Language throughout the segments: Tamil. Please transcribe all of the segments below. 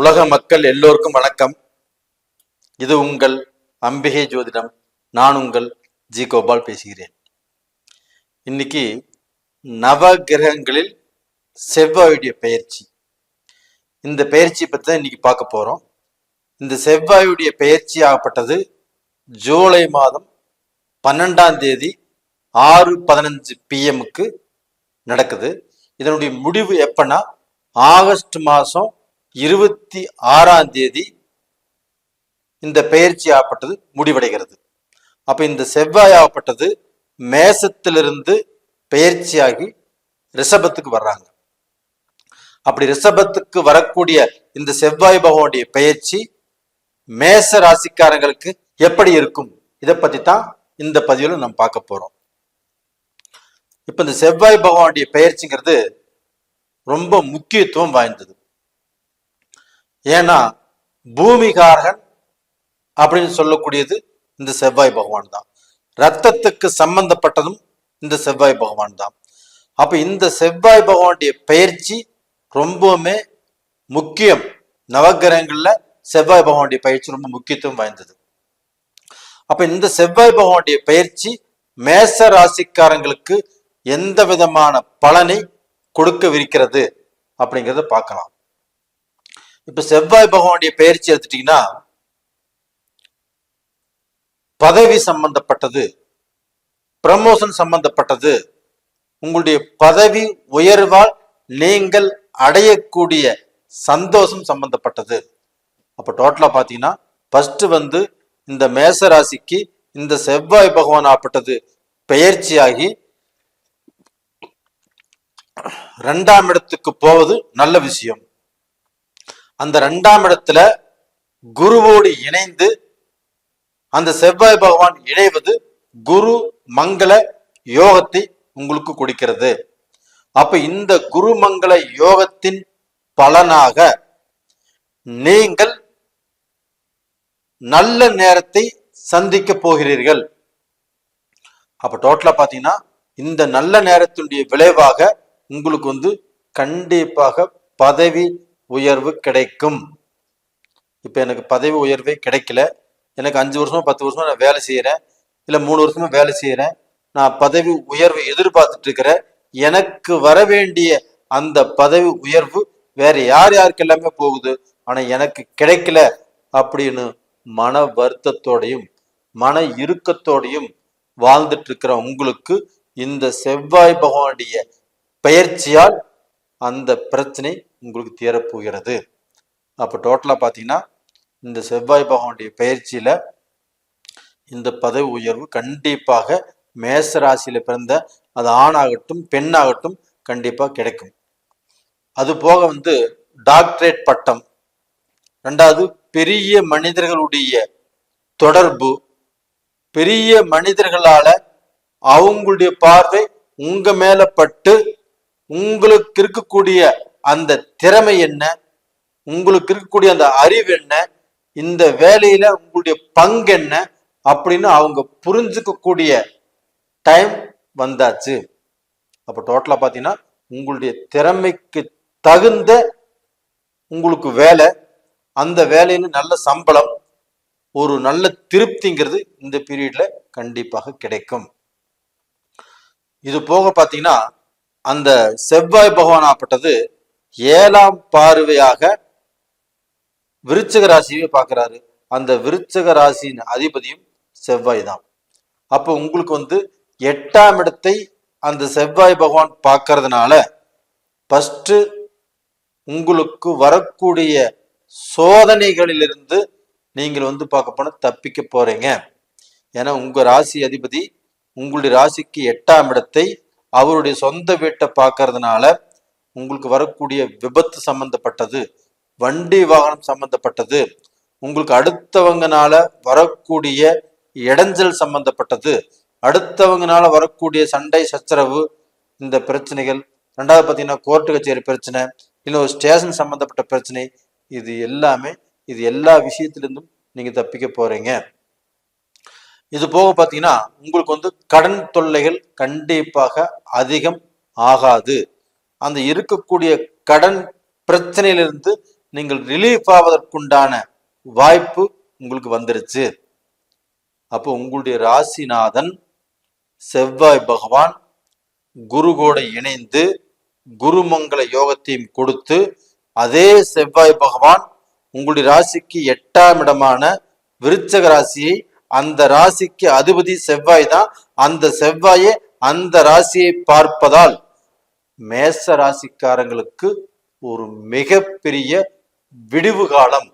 உலக மக்கள் எல்லோருக்கும் வணக்கம். இது உங்கள் அம்பிகை ஜோதிடம். நான் உங்கள் ஜி கோபால் பேசுகிறேன். இன்னைக்கு நவ கிரகங்களில் செவ்வாயுடைய பெயர்ச்சி, இந்த பெயர்ச்சி பற்றி தான் இன்னைக்கு பார்க்க போறோம். இந்த செவ்வாயுடைய பெயர்ச்சி ஆகப்பட்டது ஜூலை மாதம் 12ஆம் தேதி 6:15 PM நடக்குது. இதனுடைய முடிவு எப்பன்னா ஆகஸ்ட் மாதம் 26ஆம் தேதி இந்த பெயர்ச்சி ஆகப்பட்டது முடிவடைகிறது. அப்ப இந்த செவ்வாய் ஆகப்பட்டது மேசத்திலிருந்து பெயர்ச்சியாகி ரிஷபத்துக்கு வர்றாங்க. அப்படி ரிஷபத்துக்கு வரக்கூடிய இந்த செவ்வாய் பகவானுடைய பெயர்ச்சி மேச ராசிக்காரங்களுக்கு எப்படி இருக்கும், இதை பத்தி தான் இந்த பதிவில் நம்ம பார்க்க போறோம். இப்ப இந்த செவ்வாய் பகவானுடைய பெயர்ச்சிங்கிறது ரொம்ப முக்கியத்துவம் வாய்ந்தது. ஏன்னா பூமிகாரகன் அப்படின்னு சொல்லக்கூடியது இந்த செவ்வாய் பகவான் தான். ரத்தத்துக்கு சம்பந்தப்பட்டதும் இந்த செவ்வாய் பகவான் தான். அப்ப இந்த செவ்வாய் பகவானுடைய பெயர்ச்சி ரொம்பவுமே முக்கியம். நவகிரகங்கள்ல செவ்வாய் பகவானுடைய பயிற்சி ரொம்ப முக்கியத்துவம் வாய்ந்தது. அப்ப இந்த செவ்வாய் பகவானுடைய பயிற்சி மேச ராசிக்காரங்களுக்கு எந்த விதமான பலனை கொடுக்கவிருக்கிறது அப்படிங்கிறத பார்க்கலாம். இப்ப செவ்வாய் பகவானுடைய பெயர்ச்சி எடுத்துட்டீங்கன்னா பதவி சம்பந்தப்பட்டது, ப்ரமோஷன் சம்பந்தப்பட்டது, உங்களுடைய பதவி உயர்வால் நீங்கள் அடையக்கூடிய சந்தோஷம் சம்பந்தப்பட்டது. அப்ப டோட்டலா பாத்தீங்கன்னா ஃபர்ஸ்ட் இந்த மேச ராசிக்கு இந்த செவ்வாய் பகவான் ஆப்பட்டது பெயர்ச்சியாகி 2ஆம் இடத்துக்கு போவது நல்ல விஷயம். அந்த 2ஆம் இடத்துல குருவோடு இணைந்து அந்த செவ்வாய் பகவான் இணைவது குரு மங்கள யோகத்தை உங்களுக்கு கொடுக்கிறது. அப்ப இந்த குரு மங்கள யோகத்தின் பலனாக நீங்கள் நல்ல நேரத்தை சந்திக்க போகிறீர்கள். அப்ப டோட்டலா பாத்தீங்கன்னா இந்த நல்ல நேரத்தினுடைய விளைவாக உங்களுக்கு கண்டிப்பாக பதவி உயர்வு கிடைக்கும். இப்ப எனக்கு பதவி உயர்வே கிடைக்கல, எனக்கு 5 வருஷமா 10 வருஷமா நான் வேலை செய்யறேன், இல்ல 3 வருஷமா வேலை செய்யறேன், நான் பதவி உயர்வு எதிர்பார்த்துட்டு இருக்கிறேன், எனக்கு வர வேண்டிய அந்த பதவி உயர்வு வேற யாருக்கு எல்லாமே போகுது, ஆனா எனக்கு கிடைக்கல அப்படின்னு மன வருத்தத்தோடையும் மன இறுக்கத்தோடையும் வாழ்ந்துட்டு இருக்கிற உங்களுக்கு இந்த செவ்வாய் பகவானுடைய பெயர்ச்சியால் அந்த பிரச்சனை உங்களுக்கு தீரப்போகிறது. அப்ப டோட்டலா பாத்தீங்கன்னா இந்த செவ்வாய் பகவானுடைய பயிற்சியில இந்த பதவி உயர்வு கண்டிப்பாக மேச ராசியில பிறந்த அது ஆணாகட்டும் பெண்ணாகட்டும் கண்டிப்பா கிடைக்கும். அது போக டாக்டரேட் பட்டம், 2வது பெரிய மனிதர்களுடைய தொடர்பு, பெரிய மனிதர்களால அவங்களுடைய பார்வை உங்க மேல பட்டு உங்களுக்கு இருக்கக்கூடிய அந்த திறமை என்ன, உங்களுக்கு இருக்கக்கூடிய அந்த அறிவு என்ன, இந்த வேலையில உங்களுடைய பங்கு என்ன அப்படின்னு அவங்க புரிஞ்சுக்கக்கூடிய டைம் வந்தாச்சு. அப்ப டோட்டலா பாத்தீங்கன்னா உங்களுடைய திறமைக்கு தகுந்த உங்களுக்கு வேலை, அந்த வேலையில நல்ல சம்பளம், ஒரு நல்ல திருப்திங்கிறது இந்த பீரியட்ல கண்டிப்பாக கிடைக்கும். இது போக பாத்தீங்கன்னா அந்த செவ்வாய் பகவான் ஆப்பட்டது 7ஆம் பார்வையாக விருச்சிக ராசியை பார்க்கிறாரு. அந்த விருச்சிக ராசியின் அதிபதியும் செவ்வாய் தான். அப்ப உங்களுக்கு 8ஆம் இடத்தை அந்த செவ்வாய் பகவான் பார்க்கறதுனால ஃபர்ஸ்ட் உங்களுக்கு வரக்கூடிய சோதனைகளிலிருந்து நீங்கள் பார்க்க போன தப்பிக்க போறீங்க. ஏன்னா உங்க ராசி அதிபதி உங்களுடைய ராசிக்கு 8ஆம் இடத்தை அவருடைய சொந்த வீட்டை பார்க்கறதுனால உங்களுக்கு வரக்கூடிய விபத்து சம்பந்தப்பட்டது, வண்டி வாகனம் சம்பந்தப்பட்டது, உங்களுக்கு அடுத்தவங்கனால வரக்கூடிய இடைஞ்சல் சம்பந்தப்பட்டது, அடுத்தவங்கனால வரக்கூடிய சண்டை சச்சரவு, இந்த பிரச்சனைகள், 2வது பார்த்தீங்கன்னா கோர்ட்டு கச்சேரி பிரச்சனை, இல்லை ஒரு ஸ்டேஷன் சம்பந்தப்பட்ட பிரச்சனை, இது எல்லா விஷயத்திலிருந்தும் நீங்க தப்பிக்க போறீங்க. இது போக பார்த்தீங்கன்னா உங்களுக்கு கடன் தொல்லைகள் கண்டிப்பாக அதிகம் ஆகாது. அந்த இருக்கக்கூடிய கடன் பிரச்சனையிலிருந்து நீங்கள் ரிலீஃப் ஆவதற்குண்டான வாய்ப்பு உங்களுக்கு வந்துருச்சு. அப்போ உங்களுடைய ராசிநாதன் செவ்வாய் பகவான் குருவோட இணைந்து குருமங்கள யோகத்தையும் கொடுத்து, அதே செவ்வாய் பகவான் உங்களுடைய ராசிக்கு 8ஆம் இடமான விருச்சக ராசியை, அந்த ராசிக்கு அதிபதி செவ்வாய் தான், அந்த செவ்வாயை அந்த ராசியை பார்ப்பதால் மேச ராசிக்காரங்களுக்கு ஒரு மிகப்பெரிய விடிவு காலம்.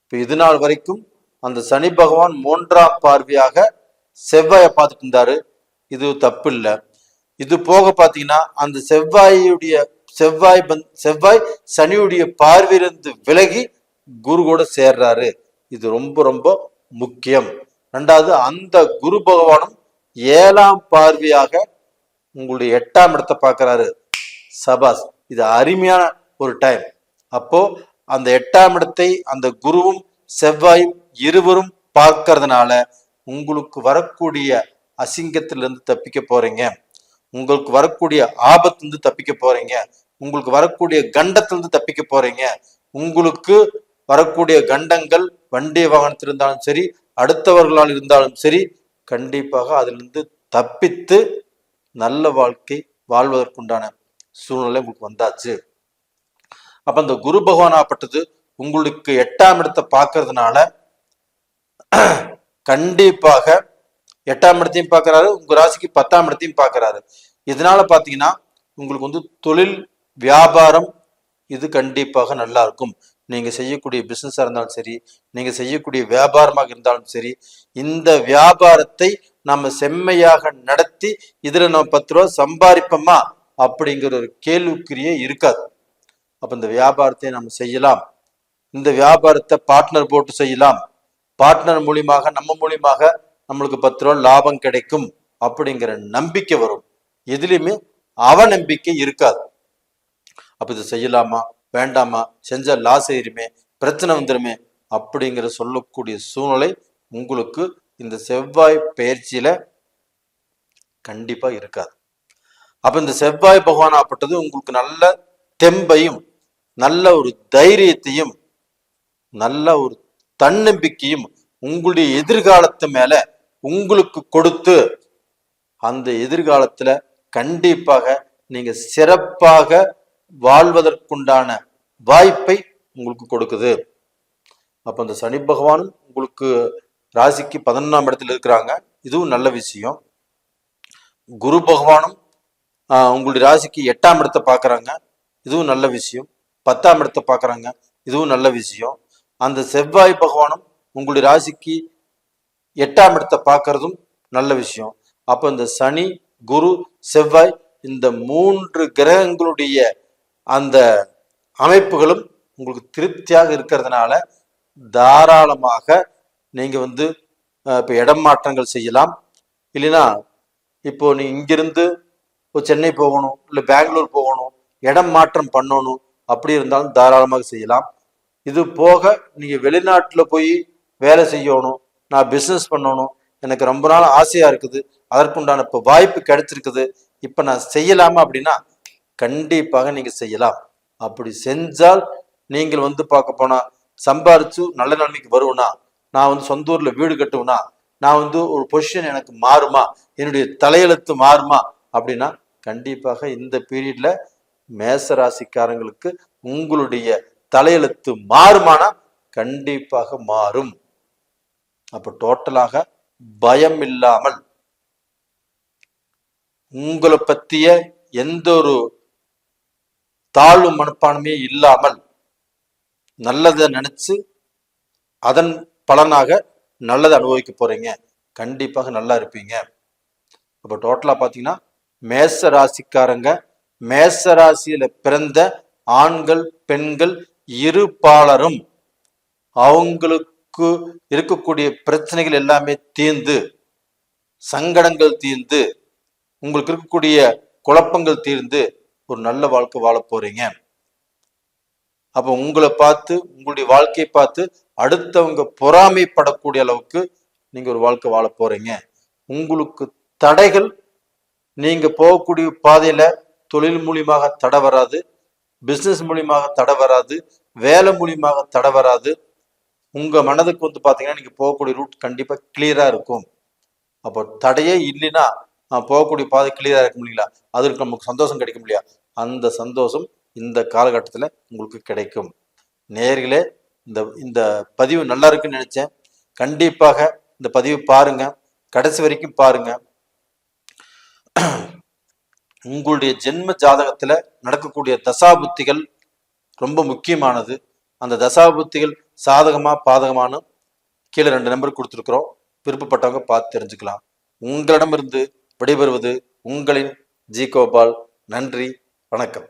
இப்ப இது நாள் வரைக்கும் அந்த சனி பகவான் 3ஆம் பார்வையாக செவ்வாயை பார்த்துட்டு இருந்தாரு. இது தப்பு இல்லை. இது போக பாத்தீங்கன்னா அந்த செவ்வாய் சனியுடைய பார்வையிலிருந்து விலகி குரு கூட சேர்றாரு. இது ரொம்ப ரொம்ப முக்கியம். ரெண்டாவது, அந்த குரு பகவானும் 7ஆம் பார்வையாக உங்களுடைய 8ஆம் இடத்தை பார்க்கிறாரு. சபாஸ், இது அருமையான ஒரு டைம். அப்போ அந்த 8ஆம் இடத்தை அந்த குருவும் செவ்வாயும் இருவரும் பார்க்கறதுனால உங்களுக்கு வரக்கூடிய அசிங்கத்திலிருந்து தப்பிக்க போறீங்க. உங்களுக்கு வரக்கூடிய ஆபத்திலிருந்து தப்பிக்க போறீங்க. உங்களுக்கு வரக்கூடிய கண்டத்திலிருந்து தப்பிக்க போறீங்க. உங்களுக்கு வரக்கூடிய கண்டங்கள் வண்டி வாகனத்தில் இருந்தாலும் சரி, அடுத்தவர்களால் இருந்தாலும் சரி, கண்டிப்பாக அதிலிருந்து தப்பித்து நல்ல வாழ்க்கை வாழ்வதற்குண்டான சூழ்நிலை உங்களுக்கு வந்தாச்சு. அப்ப அந்த குரு பகவான் ஆப்பட்டது உங்களுக்கு 8ஆம் இடத்தை பார்க்கறதுனால கண்டிப்பாக 8ஆம் இடத்தையும் பார்க்கிறாரு, உங்க ராசிக்கு 10ஆம் இடத்தையும் பார்க்கிறாரு. இதனால பாத்தீங்கன்னா உங்களுக்கு வந்து தொழில் வியாபாரம் இது கண்டிப்பாக நல்லா இருக்கும். நீங்க செய்யக்கூடிய பிசினஸா இருந்தாலும் சரி, நீங்க செய்யக்கூடிய வியாபாரமாக இருந்தாலும் சரி, இந்த வியாபாரத்தை நம்ம செம்மையாக நடத்தி இதுல நம்ம 10 ரூபா சம்பாதிப்போமா அப்படிங்கிற ஒரு கேள்விக்குறியே இருக்காது. அப்ப இந்த வியாபாரத்தை நம்ம செய்யலாம். இந்த வியாபாரத்தை பார்ட்னர் போட்டு செய்யலாம். பார்ட்னர் மூலியமாக நம்ம மூலியமாக நம்மளுக்கு 10 ரூபா லாபம் கிடைக்கும் அப்படிங்கிற நம்பிக்கை வரும். எதுலையுமே அவநம்பிக்கை இருக்காது. அப்ப இது செய்யலாமா வேண்டாமா, செஞ்சா லாஸ் ஆயிருமே, பிரச்சனை வந்துருமே அப்படிங்கிற சொல்லக்கூடிய சூழ்நிலை உங்களுக்கு இந்த செவ்வாய் பயிற்சியில கண்டிப்பா இருக்காது. அப்ப இந்த செவ்வாய் பகவான் ஆப்பட்டது உங்களுக்கு நல்ல தெம்பையும் நல்ல ஒரு தைரியத்தையும் நல்ல ஒரு தன்னம்பிக்கையும் உங்களுடைய எதிர்காலத்து மேல உங்களுக்கு கொடுத்து அந்த எதிர்காலத்துல கண்டிப்பாக நீங்க சிறப்பாக வாழ்வதற்குண்டான வாய்ப்பை உங்களுக்கு கொடுக்குது. அப்ப அந்த சனி பகவானும் உங்களுக்கு ராசிக்கு 11ஆம் இடத்துல இருக்கிறாங்க. இதுவும் நல்ல விஷயம். குரு பகவானும் உங்களுடைய ராசிக்கு 8ஆம் இடத்தை பார்க்கறாங்க. இதுவும் நல்ல விஷயம். 10ஆம் இடத்தை பார்க்கறாங்க. இதுவும் நல்ல விஷயம். அந்த செவ்வாய் பகவானும் உங்களுடைய ராசிக்கு 8ஆம் இடத்தை பார்க்கறதும் நல்ல விஷயம். அப்ப இந்த சனி குரு செவ்வாய் இந்த 3 கிரகங்களுடைய அந்த அமைப்புகளும் உங்களுக்கு திருப்தியாக இருக்கிறதுனால தாராளமாக நீங்க வந்து இப்போ இடம் மாற்றங்கள் செய்யலாம். இல்லைன்னா இப்போ நீ இங்கிருந்து சென்னை போகணும், இல்லை பெங்களூர் போகணும், இடம் மாற்றம் பண்ணணும், அப்படி இருந்தாலும் தாராளமாக செய்யலாம். இது போக நீங்க வெளிநாட்டுல போய் வேலை செய்யணும், நான் பிசினஸ் பண்ணணும், எனக்கு ரொம்ப நாள் ஆசையா இருக்குது, அதற்குண்டான இப்போ வாய்ப்பு கிடைச்சிருக்குது, இப்ப நான் செய்யலாமா அப்படின்னா கண்டிப்பாக நீங்க செய்யலாம். அப்படி செஞ்சால் நீங்கள் வந்து பார்க்க போனா சம்பாரிச்சு நல்ல நிலைமைக்கு வருவேனா, நான் வந்து சொந்த ஊர்ல வீடு கட்டுவேனா, நான் வந்து ஒரு பொசிஷன் எனக்கு மாறுமா, என்னுடைய தலையெழுத்து மாறுமா அப்படின்னா கண்டிப்பாக இந்த பீரியட்ல மேச ராசிக்காரங்களுக்கு உங்களுடைய தலையெழுத்து மாறுமானா கண்டிப்பாக மாறும். அப்ப டோட்டலாக பயம் இல்லாமல் உங்களை பத்திய எந்த ஒரு தாழ்வு மனப்பான்மையே இல்லாமல் நல்லதை நினைச்சு அதன் பலனாக நல்லதை அனுபவிக்க போறீங்க. கண்டிப்பாக நல்லா இருப்பீங்க. அப்ப டோட்டலா பாத்தீங்கன்னா மேச ராசிக்காரங்க, மேச ராசியில பிறந்த ஆண்கள் பெண்கள் இரு பாலரும் அவங்களுக்கு இருக்கக்கூடிய பிரச்சனைகள் எல்லாமே தீர்ந்து, சங்கடங்கள் தீர்ந்து, உங்களுக்கு இருக்கக்கூடிய குழப்பங்கள் தீர்ந்து ஒரு நல்ல வாழ்க்கை வாழ போறீங்க. அப்ப உங்களை பார்த்து உங்களுடைய வாழ்க்கையை பார்த்து அடுத்தவங்க பொறாமைப்படக்கூடிய அளவுக்கு நீங்க ஒரு வாழ்க்கை வாழ போறீங்க. உங்களுக்கு தடைகள், நீங்க போகக்கூடிய பாதையில தொழில் மூலியமாக தடை வராது, பிசினஸ் மூலியமாக தடை வராது, வேலை மூலியமாக தடை வராது. உங்க மனதுக்கு வந்து பாத்தீங்கன்னா நீங்க போகக்கூடிய ரூட் கண்டிப்பா கிளியரா இருக்கும். அப்போ தடையே இல்லைன்னா போகக்கூடிய பாதை கிளியரா இருக்க முடியல, அதற்கு நமக்கு சந்தோஷம் கிடைக்கும் இல்லையா, அந்த சந்தோஷம் இந்த காலகட்டத்தில் உங்களுக்கு கிடைக்கும். நேயர்களே, இந்த இந்த பதிவு நல்லா இருக்குன்னு நினைச்சேன். கண்டிப்பாக இந்த பதிவு பாருங்க, கடைசி வரைக்கும் பாருங்க. உங்களுடைய ஜென்ம ஜாதகத்துல நடக்கக்கூடிய தசாபுத்திகள் ரொம்ப முக்கியமானது. அந்த தசாபுத்திகள் சாதகமா பாதகமான கீழே 2 நம்பர் கொடுத்துருக்குறோம். விருப்பப்பட்டவங்க பார்த்து தெரிஞ்சுக்கலாம். உங்களிடமிருந்து விடைபெறுவது உங்களின் ஜி கோபால். நன்றி, வணக்கம்.